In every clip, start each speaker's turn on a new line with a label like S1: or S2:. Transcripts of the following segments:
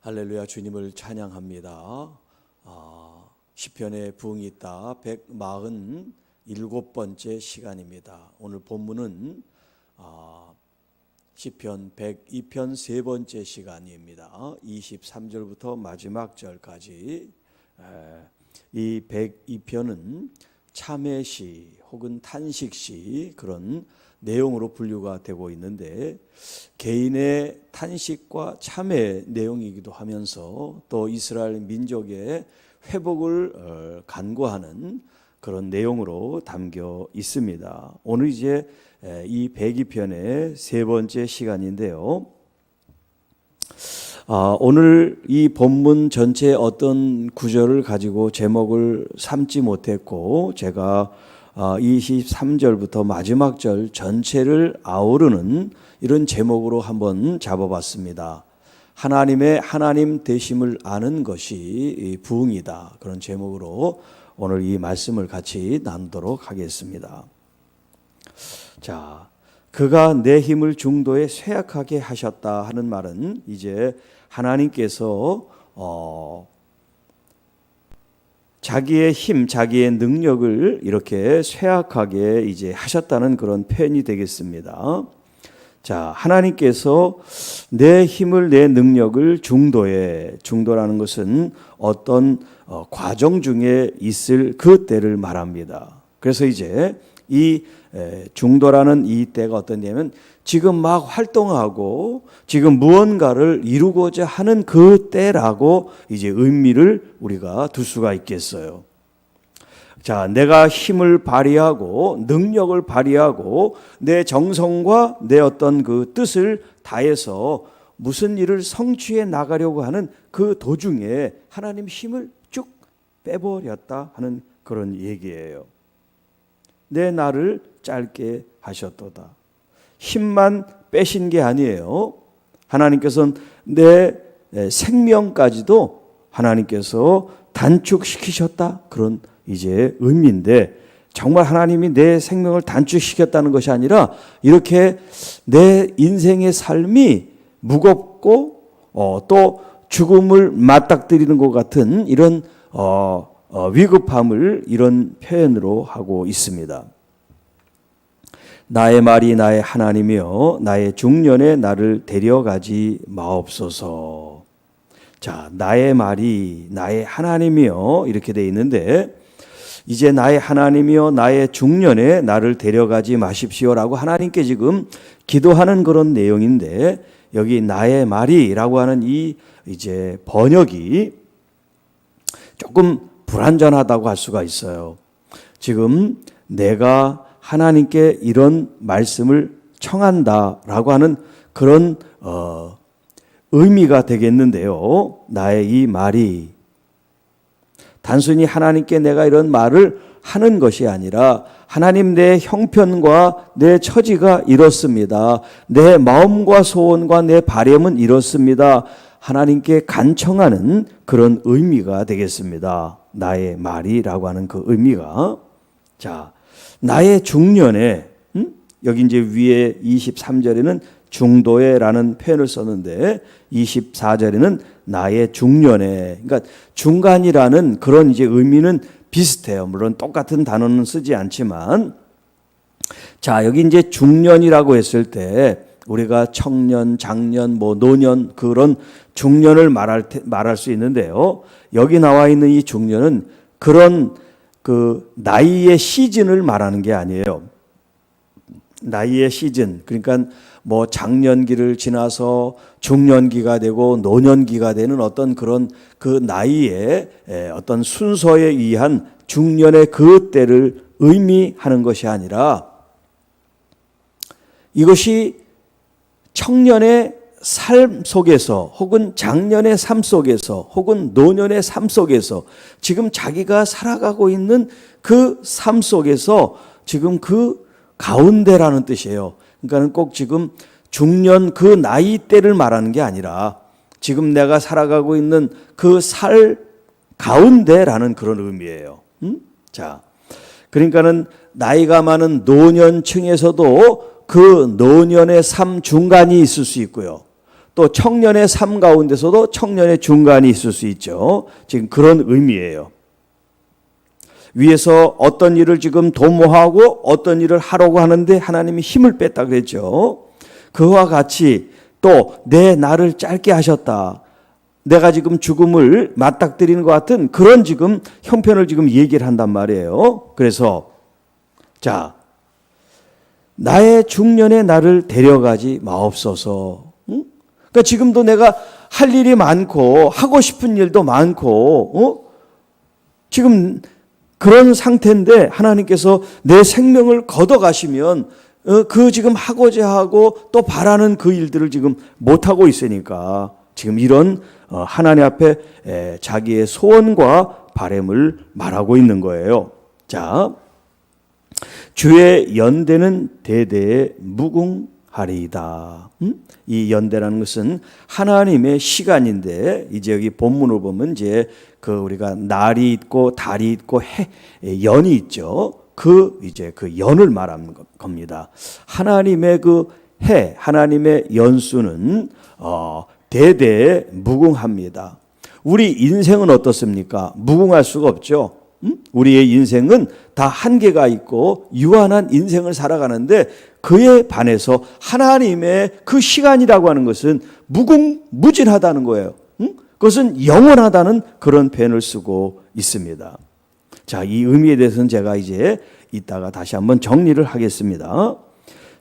S1: 할렐루야, 주님을 찬양합니다. 시편에 부흥이 있다 147번째 시간입니다. 오늘 본문은 시편 102편 세 번째 시간입니다. 23절부터 마지막 절까지. 이 102편은 참회시 혹은 탄식시 그런 내용으로 분류가 되고 있는데, 개인의 탄식과 참회 내용이기도 하면서 또 이스라엘 민족의 회복을 간구하는 그런 내용으로 담겨 있습니다. 오늘 이제 이 102편의 세 번째 시간인데요. 오늘 이 본문 전체 어떤 구절을 가지고 제목을 삼지 못했고, 제가 23절부터 마지막 절 전체를 아우르는 이런 제목으로 한번 잡아봤습니다. 하나님의 하나님 되심을 아는 것이 부흥이다. 그런 제목으로 오늘 이 말씀을 같이 나누도록 하겠습니다. 자, 그가 내 힘을 중도에 쇠약하게 하셨다 하는 말은 이제 하나님께서 자기의 힘, 자기의 능력을 이렇게 쇠약하게 이제 하셨다는 그런 표현이 되겠습니다. 자, 하나님께서 내 힘을, 내 능력을 중도라는 것은 어떤 과정 중에 있을 그 때를 말합니다. 그래서 이제 이 중도라는 이 때가 어떤 때냐면 지금 막 활동하고 지금 무언가를 이루고자 하는 그 때라고 이제 의미를 우리가 둘 수가 있겠어요. 자, 내가 힘을 발휘하고 능력을 발휘하고 내 정성과 내 어떤 그 뜻을 다해서 무슨 일을 성취해 나가려고 하는 그 도중에 하나님 힘을 쭉 빼버렸다 하는 그런 얘기예요. 내 나를 짧게 하셨도다. 힘만 빼신 게 아니에요. 하나님께서는 내 생명까지도 하나님께서 단축시키셨다. 그런 이제 의미인데, 정말 하나님이 내 생명을 단축시켰다는 것이 아니라 이렇게 내 인생의 삶이 무겁고 또 죽음을 맞닥뜨리는 것 같은 이런 위급함을 이런 표현으로 하고 있습니다. 나의 말이 나의 하나님이여 나의 중년에 나를 데려가지 마옵소서. 자, 나의 말이 나의 하나님이여 이렇게 돼 있는데, 이제 나의 하나님이여 나의 중년에 나를 데려가지 마십시오라고 하나님께 지금 기도하는 그런 내용인데, 여기 나의 말이라고 하는 이 이제 번역이 조금 불완전하다고 할 수가 있어요. 지금 내가 하나님께 이런 말씀을 청한다라고 하는 그런 의미가 되겠는데요. 나의 이 말이 단순히 하나님께 내가 이런 말을 하는 것이 아니라, 하나님 내 형편과 내 처지가 이렇습니다. 내 마음과 소원과 내 바람은 이렇습니다. 하나님께 간청하는 그런 의미가 되겠습니다. 나의 말이라고 하는 그 의미가. 자, 나의 중년에, 여기 이제 위에 23절에는 중도에라는 표현을 썼는데 24절에는 나의 중년에, 그러니까 중간이라는 그런 이제 의미는 비슷해요. 물론 똑같은 단어는 쓰지 않지만, 자, 여기 이제 중년이라고 했을 때 우리가 청년, 장년, 노년 그런 중년을 말할 수 있는데요. 여기 나와 있는 이 중년은 그런 그 나이의 시즌을 말하는 게 아니에요. 나이의 시즌, 그러니까 장년기를 지나서 중년기가 되고 노년기가 되는 어떤 그런 그 나이의 어떤 순서에 의한 중년의 그 때를 의미하는 것이 아니라, 이것이 청년의 삶 속에서 혹은 장년의 삶 속에서 혹은 노년의 삶 속에서 지금 자기가 살아가고 있는 그 삶 속에서 지금 그 가운데라는 뜻이에요. 그러니까 꼭 지금 중년 그 나이대를 말하는 게 아니라 지금 내가 살아가고 있는 그 살 가운데라는 그런 의미예요. 자, 그러니까는 나이가 많은 노년층에서도 그 노년의 삶 중간이 있을 수 있고요. 또 청년의 삶 가운데서도 청년의 중간이 있을 수 있죠. 지금 그런 의미예요. 위에서 어떤 일을 지금 도모하고 어떤 일을 하려고 하는데 하나님이 힘을 뺐다 그랬죠. 그와 같이 또 내 날을 짧게 하셨다. 내가 지금 죽음을 맞닥뜨리는 것 같은 그런 지금 형편을 지금 얘기를 한단 말이에요. 그래서 자, 나의 중년의 날을 데려가지 마옵소서. 응? 그러니까 지금도 내가 할 일이 많고 하고 싶은 일도 많고 지금 그런 상태인데 하나님께서 내 생명을 걷어가시면 그 지금 하고자 하고 또 바라는 그 일들을 지금 못하고 있으니까 지금 이런 하나님 앞에 자기의 소원과 바람을 말하고 있는 거예요. 자, 주의 연대는 대대에 무궁하리이다. 이 연대라는 것은 하나님의 시간인데 이제 여기 본문을 보면 이제 그 우리가 날이 있고 달이 있고 연이 있죠. 이제 그 연을 말하는 겁니다. 하나님의 그 해, 하나님의 연수는 대대에 무궁합니다. 우리 인생은 어떻습니까? 무궁할 수가 없죠. 우리의 인생은 다 한계가 있고 유한한 인생을 살아가는데 그에 반해서 하나님의 그 시간이라고 하는 것은 무궁무진하다는 거예요. 그것은 영원하다는 그런 표현을 쓰고 있습니다. 자, 이 의미에 대해서는 제가 이제 이따가 다시 한번 정리를 하겠습니다.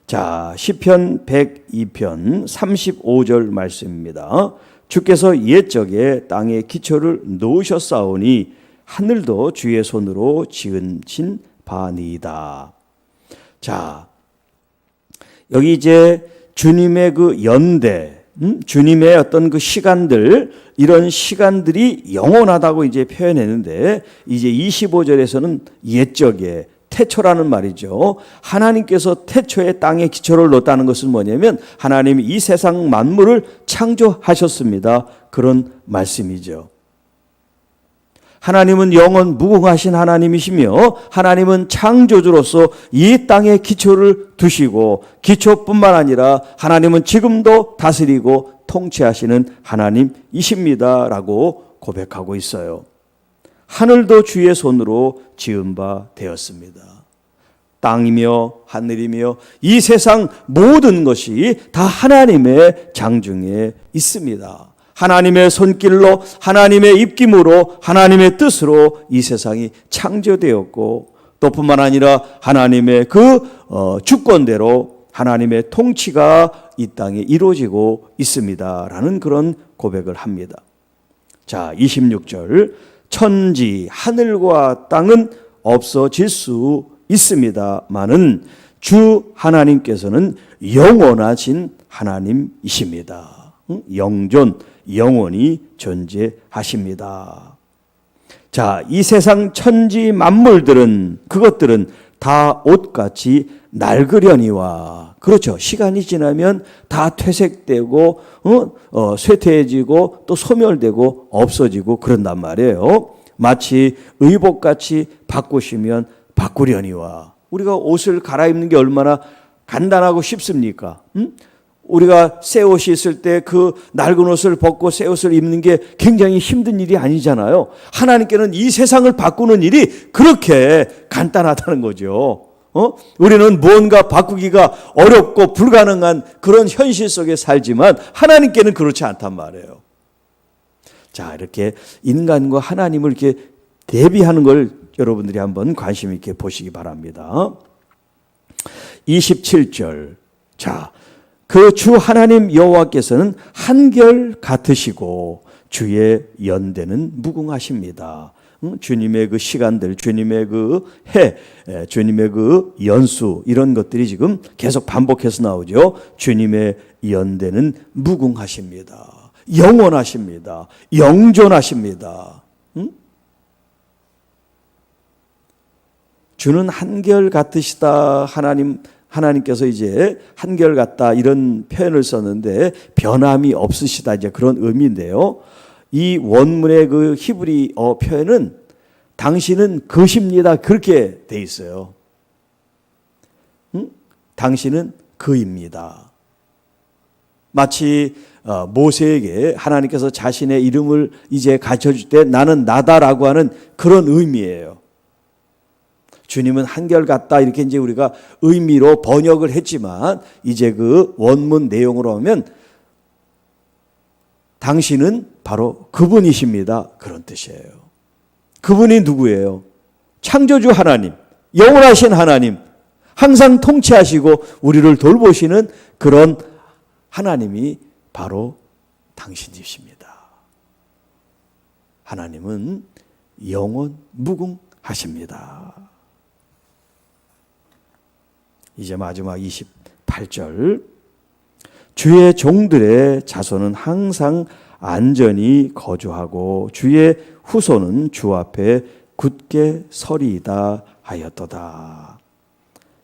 S1: 자, 시편 102편 35절 말씀입니다. 주께서 옛적에 땅에 기초를 놓으셨사오니 하늘도 주의 손으로 지으신 바니이다. 자, 여기 이제 주님의 그 연대, 주님의 어떤 그 시간들, 이런 시간들이 영원하다고 이제 표현했는데 이제 25절에서는 옛적에 태초라는 말이죠. 하나님께서 태초에 땅에 기초를 놓았다는 것은 뭐냐면 하나님이 이 세상 만물을 창조하셨습니다. 그런 말씀이죠. 하나님은 영원 무궁하신 하나님이시며 하나님은 창조주로서 이 땅에 기초를 두시고 기초뿐만 아니라 하나님은 지금도 다스리고 통치하시는 하나님이십니다 라고 고백하고 있어요. 하늘도 주의 손으로 지은 바 되었습니다. 땅이며 하늘이며 이 세상 모든 것이 다 하나님의 장중에 있습니다. 하나님의 손길로 하나님의 입김으로 하나님의 뜻으로 이 세상이 창조되었고 또 뿐만 아니라 하나님의 그 주권대로 하나님의 통치가 이 땅에 이루어지고 있습니다라는 그런 고백을 합니다. 자, 26절 천지 하늘과 땅은 없어질 수 있습니다마는 주 하나님께서는 영원하신 하나님이십니다. 영존 영원히 존재하십니다. 자, 이 세상 천지 만물들은 그것들은 다 옷같이 낡으려니와 그렇죠. 시간이 지나면 다 퇴색되고 쇠퇴해지고 또 소멸되고 없어지고 그런단 말이에요. 마치 의복같이 바꾸시면 바꾸려니와 우리가 옷을 갈아입는 게 얼마나 간단하고 쉽습니까? 우리가 새 옷이 있을 때 그 낡은 옷을 벗고 새 옷을 입는 게 굉장히 힘든 일이 아니잖아요. 하나님께는 이 세상을 바꾸는 일이 그렇게 간단하다는 거죠. 우리는 무언가 바꾸기가 어렵고 불가능한 그런 현실 속에 살지만 하나님께는 그렇지 않단 말이에요. 자, 이렇게 인간과 하나님을 이렇게 대비하는 걸 여러분들이 한번 관심 있게 보시기 바랍니다. 27절. 자, 그 주 하나님 여호와께서는 한결 같으시고 주의 연대는 무궁하십니다. 주님의 그 시간들, 주님의 그 해, 주님의 그 연수 이런 것들이 지금 계속 반복해서 나오죠. 주님의 연대는 무궁하십니다. 영원하십니다. 영존하십니다. 주는 한결 같으시다. 하나님께서 이제 한결같다 이런 표현을 썼는데 변함이 없으시다 이제 그런 의미인데요. 이 원문의 그 히브리어 표현은 당신은 그십니다 그렇게 돼 있어요. 당신은 그입니다. 마치 모세에게 하나님께서 자신의 이름을 이제 가르쳐줄 때 나는 나다라고 하는 그런 의미예요. 주님은 한결같다 이렇게 이제 우리가 의미로 번역을 했지만 이제 그 원문 내용으로 하면 당신은 바로 그분이십니다. 그런 뜻이에요. 그분이 누구예요? 창조주 하나님, 영원하신 하나님, 항상 통치하시고 우리를 돌보시는 그런 하나님이 바로 당신이십니다. 하나님은 영원 무궁하십니다. 이제 마지막 28절. 주의 종들의 자손은 항상 안전히 거주하고 주의 후손은 주 앞에 굳게 서리이다 하였도다.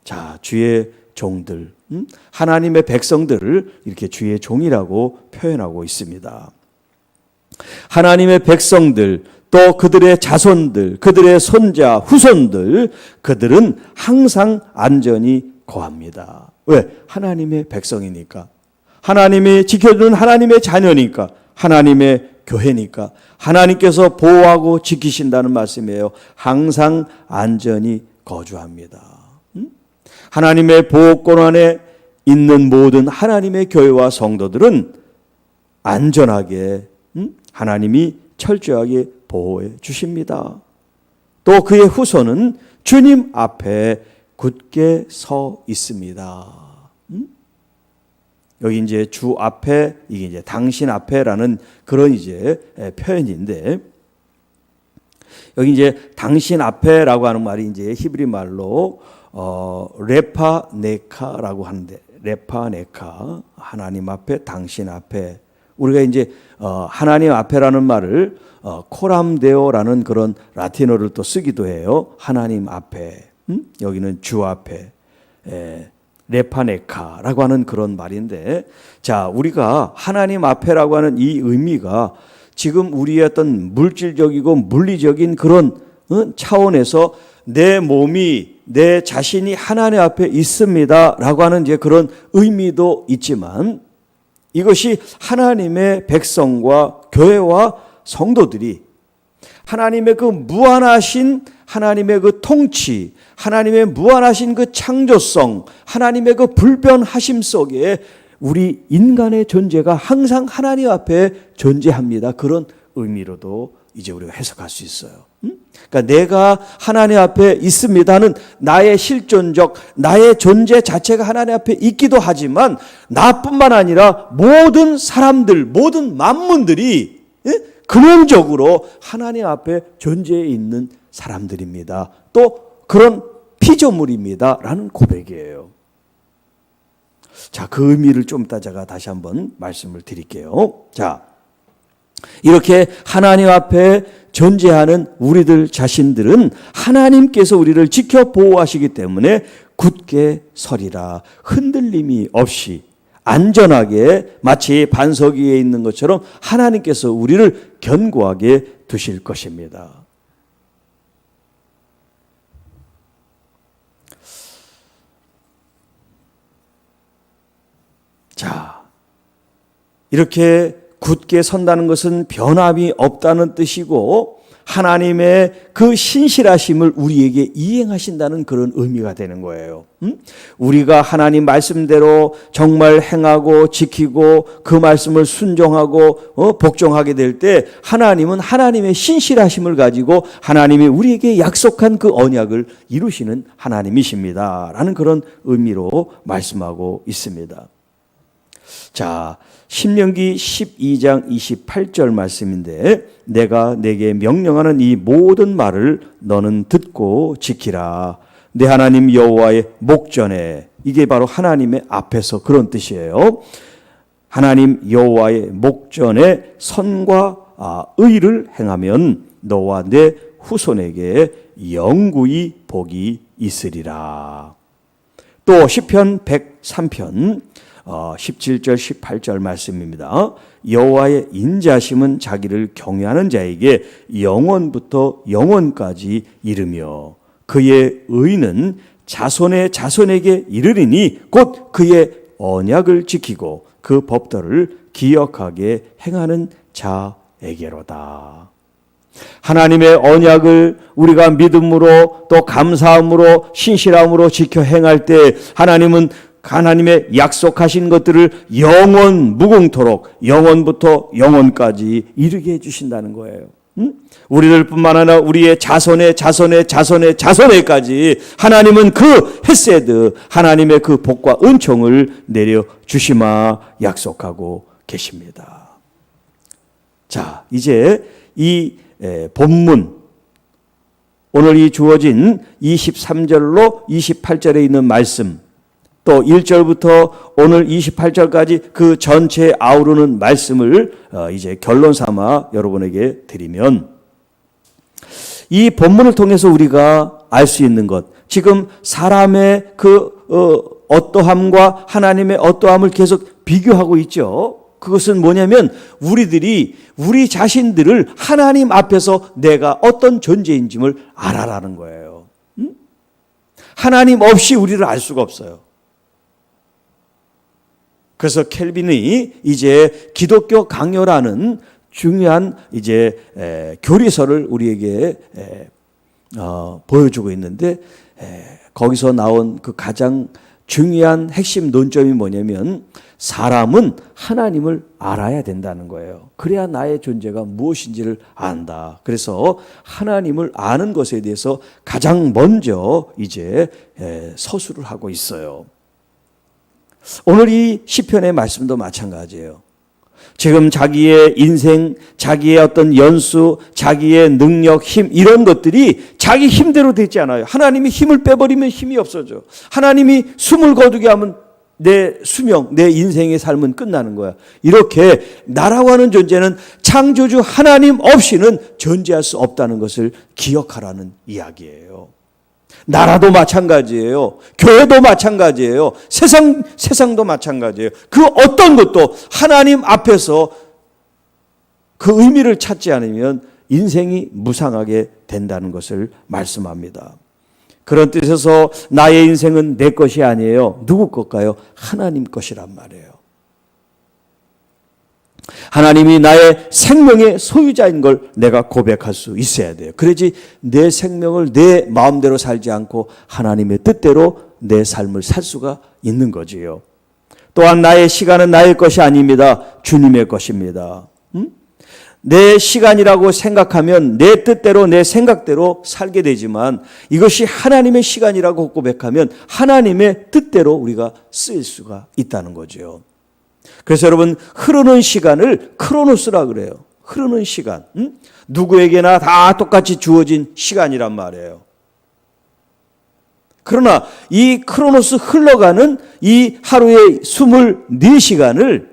S1: 자, 주의 종들, 하나님의 백성들을 이렇게 주의 종이라고 표현하고 있습니다. 하나님의 백성들, 또 그들의 자손들, 그들의 손자, 후손들, 그들은 항상 안전히 거합니다. 왜? 하나님의 백성이니까. 하나님이 지켜주는 하나님의 자녀니까. 하나님의 교회니까. 하나님께서 보호하고 지키신다는 말씀이에요. 항상 안전히 거주합니다. 하나님의 보호권 안에 있는 모든 하나님의 교회와 성도들은 안전하게 하나님이 철저하게 보호해 주십니다. 또 그의 후손은 주님 앞에 굳게 서 있습니다. 여기 이제 주 앞에, 이게 이제 당신 앞에라는 그런 이제 표현인데, 여기 이제 당신 앞에라고 하는 말이 이제 히브리 말로 레파네카라고 하는데, 레파네카, 하나님 앞에, 당신 앞에. 우리가 이제 하나님 앞에라는 말을 코람데오라는 그런 라틴어를 또 쓰기도 해요. 하나님 앞에. 여기는 주 앞에. 레파네카라고 하는 그런 말인데, 자, 우리가 하나님 앞에라고 하는 이 의미가 지금 우리의 어떤 물질적이고 물리적인 그런 차원에서 내 몸이, 내 자신이 하나님 앞에 있습니다 라고 하는 이제 그런 의미도 있지만, 이것이 하나님의 백성과 교회와 성도들이 하나님의 그 무한하신 하나님의 그 통치, 하나님의 무한하신 그 창조성, 하나님의 그 불변하심 속에 우리 인간의 존재가 항상 하나님 앞에 존재합니다. 그런 의미로도 이제 우리가 해석할 수 있어요. 그러니까 내가 하나님 앞에 있습니다는 나의 실존적, 나의 존재 자체가 하나님 앞에 있기도 하지만 나뿐만 아니라 모든 사람들, 모든 만문들이 근원적으로 하나님 앞에 존재해 있는 사람들입니다. 또 그런 피조물입니다 라는 고백이에요. 자, 그 의미를 좀 이따 제가 다시 한번 말씀을 드릴게요. 자, 이렇게 하나님 앞에 존재하는 우리들 자신들은 하나님께서 우리를 지켜 보호하시기 때문에 굳게 서리라. 흔들림이 없이 안전하게 마치 반석 위에 있는 것처럼 하나님께서 우리를 견고하게 두실 것입니다. 자, 이렇게 굳게 선다는 것은 변함이 없다는 뜻이고 하나님의 그 신실하심을 우리에게 이행하신다는 그런 의미가 되는 거예요. 우리가 하나님 말씀대로 정말 행하고 지키고 그 말씀을 순종하고 복종하게 될 때 하나님은 하나님의 신실하심을 가지고 하나님이 우리에게 약속한 그 언약을 이루시는 하나님이십니다 라는 그런 의미로 말씀하고 있습니다. 자, 신명기 12장 28절 말씀인데 내가 내게 명령하는 이 모든 말을 너는 듣고 지키라. 내 하나님 여호와의 목전에, 이게 바로 하나님의 앞에서 그런 뜻이에요. 하나님 여호와의 목전에 선과 의를 행하면 너와 내 후손에게 영구히 복이 있으리라. 또 시편 103편 17절 18절 말씀입니다. 여호와의 인자심은 자기를 경외하는 자에게 영원부터 영원까지 이르며 그의 의는 자손의 자손에게 이르리니 곧 그의 언약을 지키고 그 법도를 기억하게 행하는 자에게로다. 하나님의 언약을 우리가 믿음으로 또 감사함으로 신실함으로 지켜 행할 때 하나님은 하나님의 약속하신 것들을 영원 무궁토록 영원부터 영원까지 이르게 해주신다는 거예요. 우리들 뿐만 아니라 우리의 자손의 자손의 자손의 자손에까지 하나님은 그 헤세드, 하나님의 그 복과 은총을 내려주시마 약속하고 계십니다. 자, 이제 이 본문, 오늘 이 주어진 23절로 28절에 있는 말씀, 또 1절부터 오늘 28절까지 그 전체에 아우르는 말씀을 이제 결론 삼아 여러분에게 드리면, 이 본문을 통해서 우리가 알 수 있는 것, 지금 사람의 그 어떠함과 하나님의 어떠함을 계속 비교하고 있죠. 그것은 뭐냐면 우리들이 우리 자신들을 하나님 앞에서 내가 어떤 존재인지를 알아라는 거예요. 하나님 없이 우리를 알 수가 없어요. 그래서 켈빈이 이제 기독교 강요라는 중요한 이제 교리서를 우리에게 보여주고 있는데, 거기서 나온 그 가장 중요한 핵심 논점이 뭐냐면 사람은 하나님을 알아야 된다는 거예요. 그래야 나의 존재가 무엇인지를 안다. 그래서 하나님을 아는 것에 대해서 가장 먼저 이제 서술을 하고 있어요. 오늘 이 시편의 말씀도 마찬가지예요. 지금 자기의 인생, 자기의 어떤 연수, 자기의 능력, 힘, 이런 것들이 자기 힘대로 되지 않아요. 하나님이 힘을 빼버리면 힘이 없어져. 하나님이 숨을 거두게 하면 내 수명, 내 인생의 삶은 끝나는 거야. 이렇게 나라고 하는 존재는 창조주 하나님 없이는 존재할 수 없다는 것을 기억하라는 이야기예요. 나라도 마찬가지예요. 교회도 마찬가지예요. 세상도 마찬가지예요. 그 어떤 것도 하나님 앞에서 그 의미를 찾지 않으면 인생이 무상하게 된다는 것을 말씀합니다. 그런 뜻에서 나의 인생은 내 것이 아니에요. 누구 것일까요? 하나님 것이란 말이에요. 하나님이 나의 생명의 소유자인 걸 내가 고백할 수 있어야 돼요. 그래야지 내 생명을 내 마음대로 살지 않고 하나님의 뜻대로 내 삶을 살 수가 있는 거지요. 또한 나의 시간은 나의 것이 아닙니다. 주님의 것입니다. 내 시간이라고 생각하면 내 뜻대로 내 생각대로 살게 되지만, 이것이 하나님의 시간이라고 고백하면 하나님의 뜻대로 우리가 쓰일 수가 있다는 거죠. 그래서 여러분, 흐르는 시간을 크로노스라 그래요. 흐르는 시간. 누구에게나 다 똑같이 주어진 시간이란 말이에요. 그러나 이 크로노스 흘러가는 이 하루의 24시간을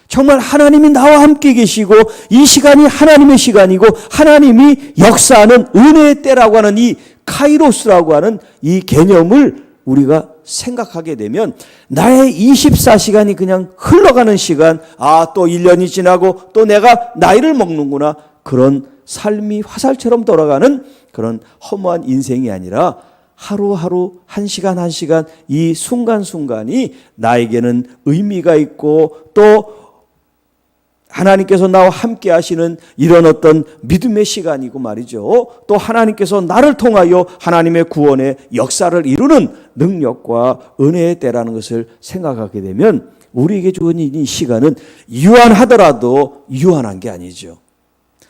S1: 정말 하나님이 나와 함께 계시고 이 시간이 하나님의 시간이고 하나님이 역사하는 은혜의 때라고 하는 이 카이로스라고 하는 이 개념을 우리가 생각하게 되면 나의 24시간이 그냥 흘러가는 시간, 또 1년이 지나고 또 내가 나이를 먹는구나, 그런 삶이 화살처럼 돌아가는 그런 허무한 인생이 아니라 하루하루 한 시간 한 시간 이 순간순간이 나에게는 의미가 있고 또 하나님께서 나와 함께 하시는 이런 어떤 믿음의 시간이고 말이죠. 또 하나님께서 나를 통하여 하나님의 구원의 역사를 이루는 능력과 은혜의 때라는 것을 생각하게 되면 우리에게 주어진 이 시간은 유한하더라도 유한한 게 아니죠.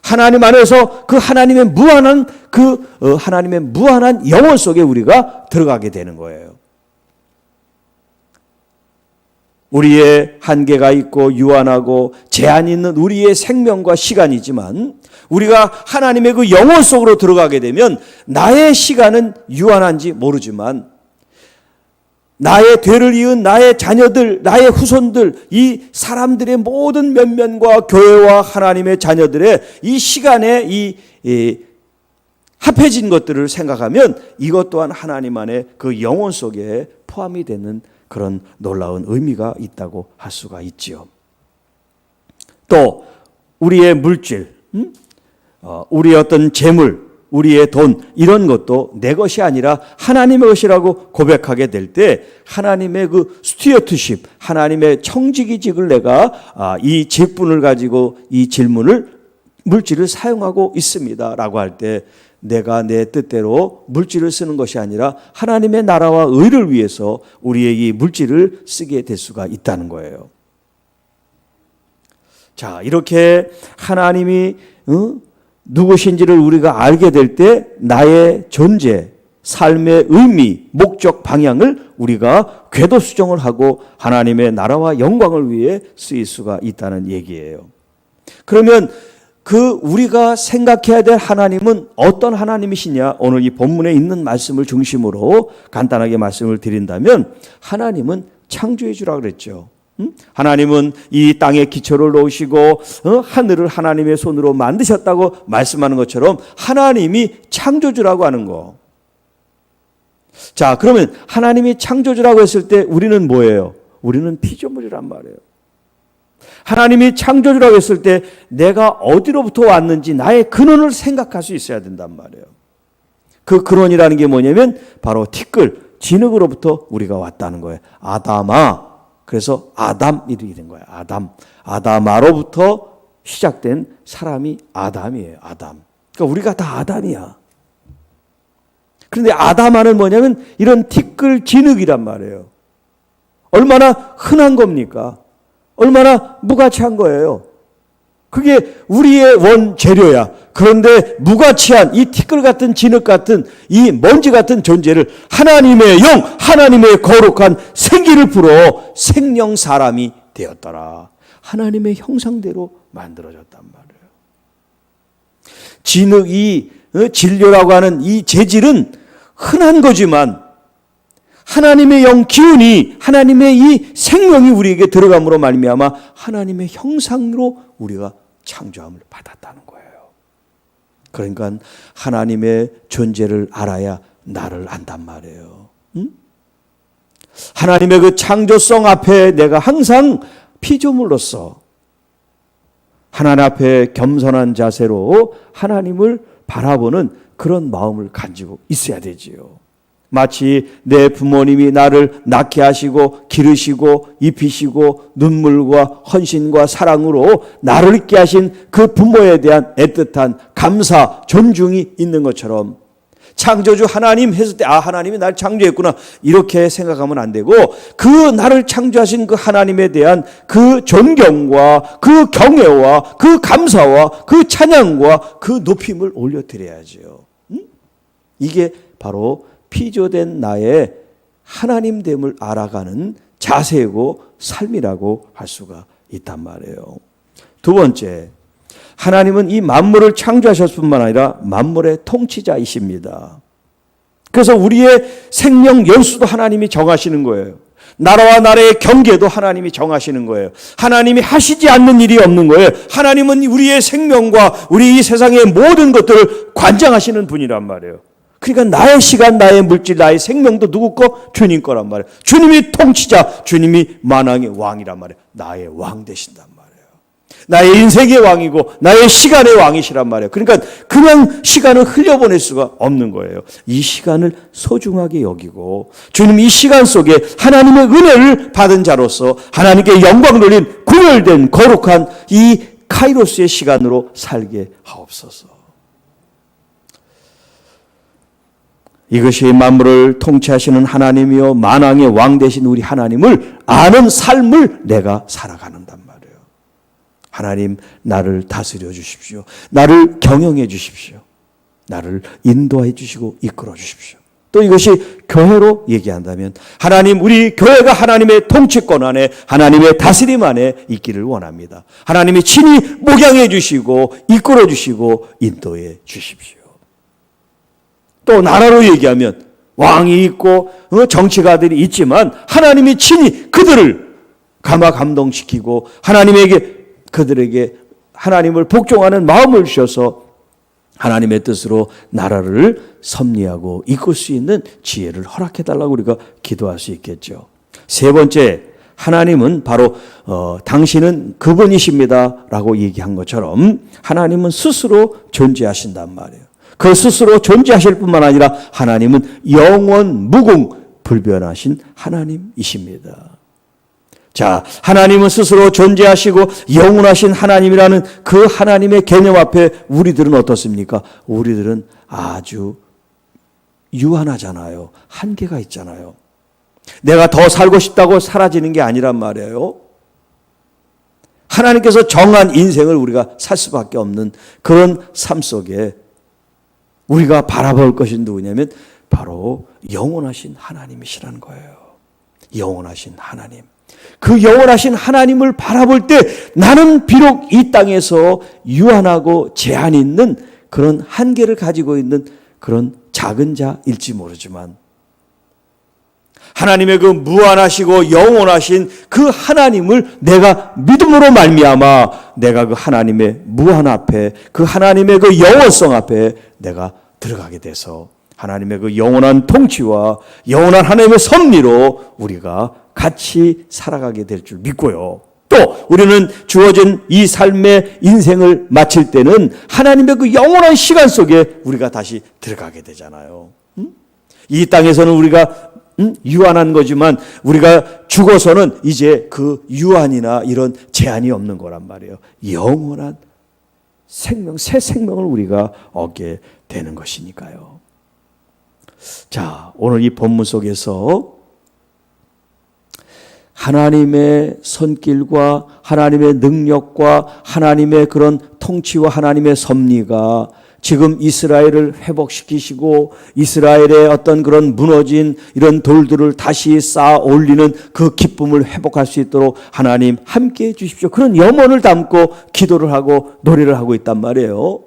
S1: 하나님 안에서 그 하나님의 무한한 하나님의 무한한 영혼 속에 우리가 들어가게 되는 거예요. 우리의 한계가 있고 유한하고 제한이 있는 우리의 생명과 시간이지만 우리가 하나님의 그 영혼 속으로 들어가게 되면 나의 시간은 유한한지 모르지만 나의 되를 이은 나의 자녀들, 나의 후손들, 이 사람들의 모든 면면과 교회와 하나님의 자녀들의 이 시간에 이 합해진 것들을 생각하면 이것 또한 하나님 안에 그 영혼 속에 포함이 되는 그런 놀라운 의미가 있다고 할 수가 있지요. 또 우리의 물질, 우리의 어떤 재물, 우리의 돈 이런 것도 내 것이 아니라 하나님의 것이라고 고백하게 될 때 하나님의 그 스튜어드십, 하나님의 청지기직을 내가 이 직분을 가지고 이 물질을 사용하고 있습니다라고 할 때 내가 내 뜻대로 물질을 쓰는 것이 아니라 하나님의 나라와 의를 위해서 우리의 이 물질을 쓰게 될 수가 있다는 거예요. 자, 이렇게 하나님이 누구신지를 우리가 알게 될 때 나의 존재, 삶의 의미, 목적, 방향을 우리가 궤도 수정을 하고 하나님의 나라와 영광을 위해 쓰일 수가 있다는 얘기예요. 그러면 우리가 생각해야 될 하나님은 어떤 하나님이시냐? 오늘 이 본문에 있는 말씀을 중심으로 간단하게 말씀을 드린다면 하나님은 창조의 주라고 그랬죠. 하나님은 이 땅에 기초를 놓으시고 하늘을 하나님의 손으로 만드셨다고 말씀하는 것처럼 하나님이 창조주라고 하는 거. 자, 그러면 하나님이 창조주라고 했을 때 우리는 뭐예요? 우리는 피조물이란 말이에요. 하나님이 창조주라고 했을 때 내가 어디로부터 왔는지 나의 근원을 생각할 수 있어야 된단 말이에요. 그 근원이라는 게 뭐냐면 바로 티끌, 진흙으로부터 우리가 왔다는 거예요. 아담아. 그래서 아담이 된 거예요. 아담아로부터 시작된 사람이 아담이에요. 아담. 그러니까 우리가 다 아담이야. 그런데 아담아는 뭐냐면 이런 티끌 진흙이란 말이에요. 얼마나 흔한 겁니까? 얼마나 무가치한 거예요. 그게 우리의 원재료야. 그런데 무가치한 이 티끌 같은 진흙 같은 이 먼지 같은 존재를 하나님의 영, 하나님의 거룩한 생기를 불어 생명 사람이 되었더라. 하나님의 형상대로 만들어졌단 말이에요. 진흙이 진료라고 하는 이 재질은 흔한 거지만 하나님의 영 기운이 하나님의 이 생명이 우리에게 들어감으로 말미암아 하나님의 형상으로 우리가 창조함을 받았다는 거예요. 그러니까 하나님의 존재를 알아야 나를 안단 말이에요. 하나님의 그 창조성 앞에 내가 항상 피조물로서 하나님 앞에 겸손한 자세로 하나님을 바라보는 그런 마음을 가지고 있어야 되지요. 마치 내 부모님이 나를 낳게 하시고 기르시고 입히시고 눈물과 헌신과 사랑으로 나를 있게 하신 그 부모에 대한 애틋한 감사, 존중이 있는 것처럼 창조주 하나님 했을 때 하나님이 나를 창조했구나 이렇게 생각하면 안 되고 그 나를 창조하신 그 하나님에 대한 그 존경과 그 경외와 그 감사와 그 찬양과 그 높임을 올려드려야죠. 이게 바로 피조된 나의 하나님됨을 알아가는 자세이고 삶이라고 할 수가 있단 말이에요. 두 번째, 하나님은 이 만물을 창조하셨을 뿐만 아니라 만물의 통치자이십니다. 그래서 우리의 생명 연수도 하나님이 정하시는 거예요. 나라와 나라의 경계도 하나님이 정하시는 거예요. 하나님이 하시지 않는 일이 없는 거예요. 하나님은 우리의 생명과 우리 이 세상의 모든 것들을 관장하시는 분이란 말이에요. 그러니까 나의 시간, 나의 물질, 나의 생명도 누구 거? 주님 거란 말이에요. 주님이 통치자, 주님이 만왕의 왕이란 말이에요. 나의 왕 되신단 말이에요. 나의 인생의 왕이고 나의 시간의 왕이시란 말이에요. 그러니까 그냥 시간을 흘려보낼 수가 없는 거예요. 이 시간을 소중하게 여기고 주님 이 시간 속에 하나님의 은혜를 받은 자로서 하나님께 영광 돌린 구별된 거룩한 이 카이로스의 시간으로 살게 하옵소서. 이것이 만물을 통치하시는 하나님이요 만왕의 왕 되신 우리 하나님을 아는 삶을 내가 살아가는단 말이에요. 하나님 나를 다스려 주십시오. 나를 경영해 주십시오. 나를 인도해 주시고 이끌어 주십시오. 또 이것이 교회로 얘기한다면 하나님 우리 교회가 하나님의 통치권 안에 하나님의 다스림 안에 있기를 원합니다. 하나님이 친히 목양해 주시고 이끌어 주시고 인도해 주십시오. 또 나라로 얘기하면 왕이 있고 정치가들이 있지만 하나님이 친히 그들을 감화감동시키고 그들에게 하나님을 복종하는 마음을 주셔서 하나님의 뜻으로 나라를 섭리하고 이끌 수 있는 지혜를 허락해달라고 우리가 기도할 수 있겠죠. 세 번째, 하나님은 바로 당신은 그분이십니다 라고 얘기한 것처럼 하나님은 스스로 존재하신단 말이에요. 그 스스로 존재하실 뿐만 아니라 하나님은 영원 무궁 불변하신 하나님이십니다. 자, 하나님은 스스로 존재하시고 영원하신 하나님이라는 그 하나님의 개념 앞에 우리들은 어떻습니까? 우리들은 아주 유한하잖아요. 한계가 있잖아요. 내가 더 살고 싶다고 사라지는 게 아니란 말이에요. 하나님께서 정한 인생을 우리가 살 수밖에 없는 그런 삶 속에 우리가 바라볼 것이 누구냐면 바로 영원하신 하나님이시라는 거예요. 영원하신 하나님. 그 영원하신 하나님을 바라볼 때 나는 비록 이 땅에서 유한하고 제한 있는 그런 한계를 가지고 있는 그런 작은 자일지 모르지만 하나님의 그 무한하시고 영원하신 그 하나님을 내가 믿음으로 말미암아 내가 그 하나님의 무한 앞에 그 하나님의 그 영원성 앞에 내가 들어가게 돼서 하나님의 그 영원한 통치와 영원한 하나님의 섭리로 우리가 같이 살아가게 될 줄 믿고요. 또 우리는 주어진 이 삶의 인생을 마칠 때는 하나님의 그 영원한 시간 속에 우리가 다시 들어가게 되잖아요. 이 땅에서는 우리가 유한한 거지만 우리가 죽어서는 이제 그 유한이나 이런 제한이 없는 거란 말이에요. 영원한 생명, 새 생명을 우리가 얻게 되는 것이니까요. 자, 오늘 이 본문 속에서 하나님의 손길과 하나님의 능력과 하나님의 그런 통치와 하나님의 섭리가 지금 이스라엘을 회복시키시고 이스라엘의 어떤 그런 무너진 이런 돌들을 다시 쌓아 올리는 그 기쁨을 회복할 수 있도록 하나님 함께해 주십시오. 그런 염원을 담고 기도를 하고 노래를 하고 있단 말이에요.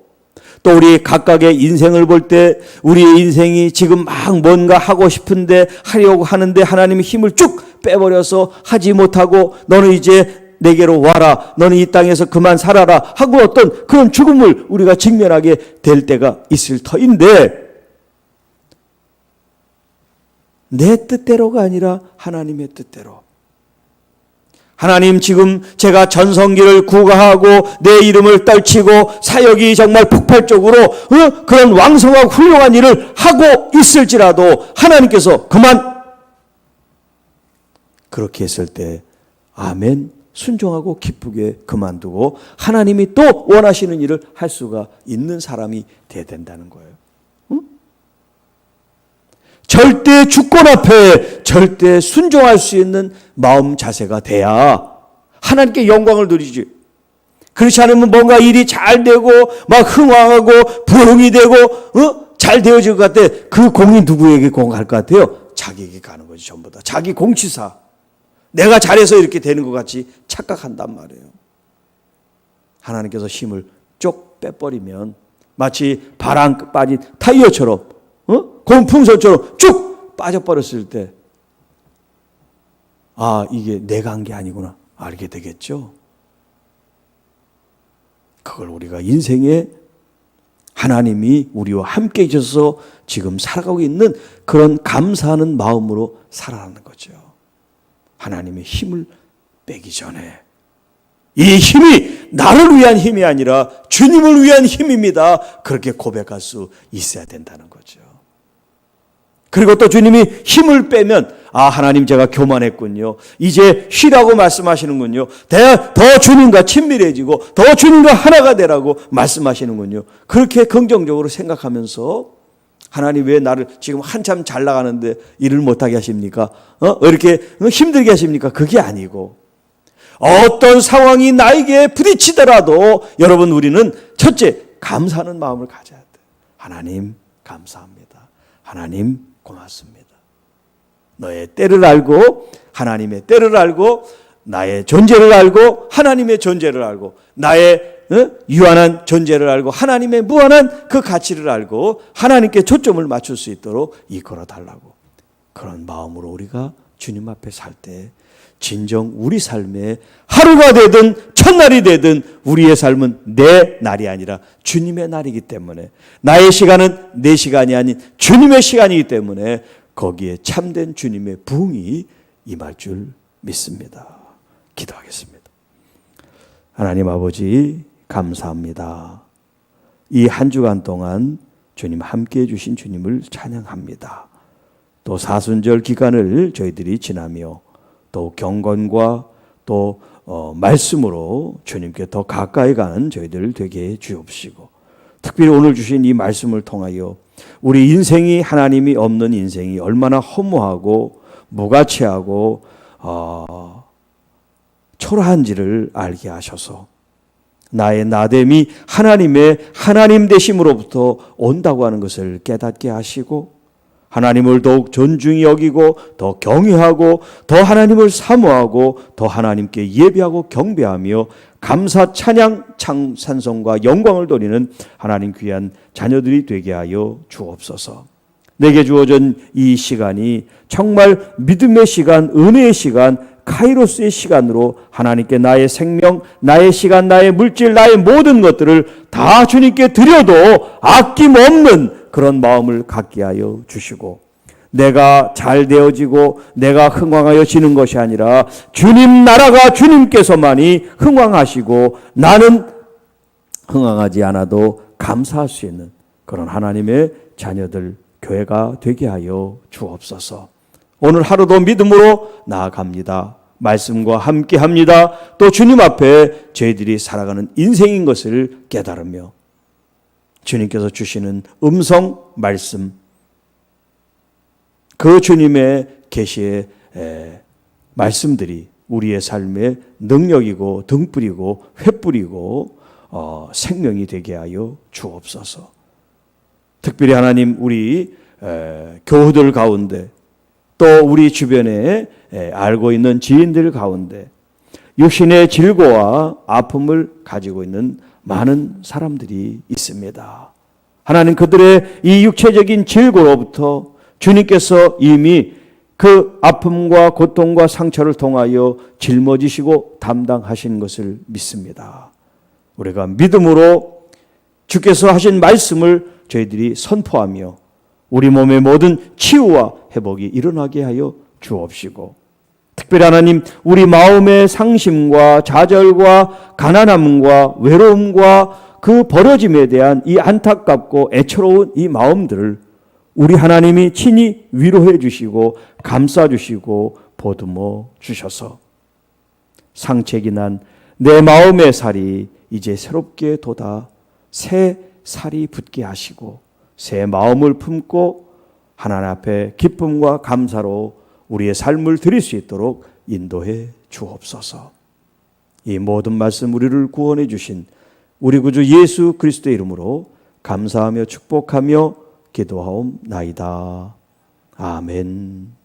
S1: 또 우리 각각의 인생을 볼 때 우리의 인생이 지금 막 뭔가 하고 싶은데 하려고 하는데 하나님의 힘을 쭉 빼버려서 하지 못하고 너는 이제 내게로 와라. 너는 이 땅에서 그만 살아라. 하고 어떤 그런 죽음을 우리가 직면하게 될 때가 있을 터인데 내 뜻대로가 아니라 하나님의 뜻대로. 하나님 지금 제가 전성기를 구가하고 내 이름을 떨치고 사역이 정말 폭발적으로 그런 왕성하고 훌륭한 일을 하고 있을지라도 하나님께서 그만 그렇게 했을 때 아멘 순종하고 기쁘게 그만두고 하나님이 또 원하시는 일을 할 수가 있는 사람이 돼야 된다는 거예요. 절대 주권 앞에 절대 순종할 수 있는 마음 자세가 돼야 하나님께 영광을 드리지. 그렇지 않으면 뭔가 일이 잘 되고 막 흥왕하고 부흥이 되고 잘 되어질 것 같아. 그 공이 누구에게 공할 것 같아요? 자기에게 가는 거지 전부 다. 자기 공치사. 내가 잘해서 이렇게 되는 것 같이 착각한단 말이에요. 하나님께서 힘을 쪽 빼버리면 마치 바람 빠진 타이어처럼 공풍선처럼 쭉 빠져버렸을 때 아 이게 내가 한 게 아니구나 알게 되겠죠. 그걸 우리가 인생에 하나님이 우리와 함께 계셔서 지금 살아가고 있는 그런 감사하는 마음으로 살아가는 거죠. 하나님의 힘을 빼기 전에 이 힘이 나를 위한 힘이 아니라 주님을 위한 힘입니다. 그렇게 고백할 수 있어야 된다는 거죠. 그리고 또 주님이 힘을 빼면 아 하나님 제가 교만했군요. 이제 쉬라고 말씀하시는군요. 더 주님과 친밀해지고 더 주님과 하나가 되라고 말씀하시는군요. 그렇게 긍정적으로 생각하면서 하나님 왜 나를 지금 한참 잘 나가는데 일을 못하게 하십니까? 왜 이렇게 힘들게 하십니까? 그게 아니고 어떤 상황이 나에게 부딪히더라도 여러분 우리는 첫째 감사하는 마음을 가져야 돼. 하나님 감사합니다. 하나님 고맙습니다. 너의 때를 알고 하나님의 때를 알고 나의 존재를 알고 하나님의 존재를 알고 나의 유한한 존재를 알고 하나님의 무한한 그 가치를 알고 하나님께 초점을 맞출 수 있도록 이끌어 달라고 그런 마음으로 우리가 주님 앞에 살 때 진정 우리 삶에 하루가 되든 첫날이 되든 우리의 삶은 내 날이 아니라 주님의 날이기 때문에 나의 시간은 내 시간이 아닌 주님의 시간이기 때문에 거기에 참된 주님의 부흥이 임할 줄 믿습니다. 기도하겠습니다. 하나님 아버지 감사합니다. 이 한 주간 동안 주님 함께 해주신 주님을 찬양합니다. 또 사순절 기간을 저희들이 지나며 또 경건과 또 말씀으로 주님께 더 가까이 가는 저희들 되게 해 주옵시고, 특별히 오늘 주신 이 말씀을 통하여 우리 인생이 하나님이 없는 인생이 얼마나 허무하고 무가치하고 초라한지를 알게 하셔서 나의 나됨이 하나님의 하나님 되심으로부터 온다고 하는 것을 깨닫게 하시고, 하나님을 더욱 존중히 여기고 더 경외하고 더 하나님을 사모하고 더 하나님께 예배하고 경배하며 감사 찬양 찬송과 영광을 돌리는 하나님 귀한 자녀들이 되게 하여 주옵소서. 내게 주어진 이 시간이 정말 믿음의 시간, 은혜의 시간, 카이로스의 시간으로 하나님께 나의 생명, 나의 시간, 나의 물질, 나의 모든 것들을 다 주님께 드려도 아낌없는 그런 마음을 갖게 하여 주시고, 내가 잘 되어지고 내가 흥왕하여지는 것이 아니라 주님 나라가 주님께서만이 흥왕하시고 나는 흥왕하지 않아도 감사할 수 있는 그런 하나님의 자녀들, 교회가 되게 하여 주옵소서. 오늘 하루도 믿음으로 나아갑니다. 말씀과 함께 합니다. 또 주님 앞에 저희들이 살아가는 인생인 것을 깨달으며 주님께서 주시는 음성 말씀, 그 주님의 계시의 말씀들이 우리의 삶의 능력이고 등불이고 횃불이고 생명이 되게 하여 주옵소서. 특별히 하나님, 우리 교우들 가운데 또 우리 주변에 알고 있는 지인들 가운데 육신의 질고와 아픔을 가지고 있는 많은 사람들이 있습니다. 하나님, 그들의 이 육체적인 질고로부터 주님께서 이미 그 아픔과 고통과 상처를 통하여 짊어지시고 담당하신 것을 믿습니다. 우리가 믿음으로 주께서 하신 말씀을 저희들이 선포하며 우리 몸의 모든 치유와 회복이 일어나게 하여 주옵시고, 특별히 하나님, 우리 마음의 상심과 좌절과 가난함과 외로움과 그 버려짐에 대한 이 안타깝고 애처로운 이 마음들을 우리 하나님이 친히 위로해 주시고 감싸 주시고 보듬어 주셔서 상책이 난 내 마음의 살이 이제 새롭게 돋아 새 살이 붙게 하시고 새 마음을 품고 하나님 앞에 기쁨과 감사로 우리의 삶을 드릴 수 있도록 인도해 주옵소서. 이 모든 말씀 우리를 구원해 주신 우리 구주 예수 그리스도의 이름으로 감사하며 축복하며 기도하옵나이다. 아멘.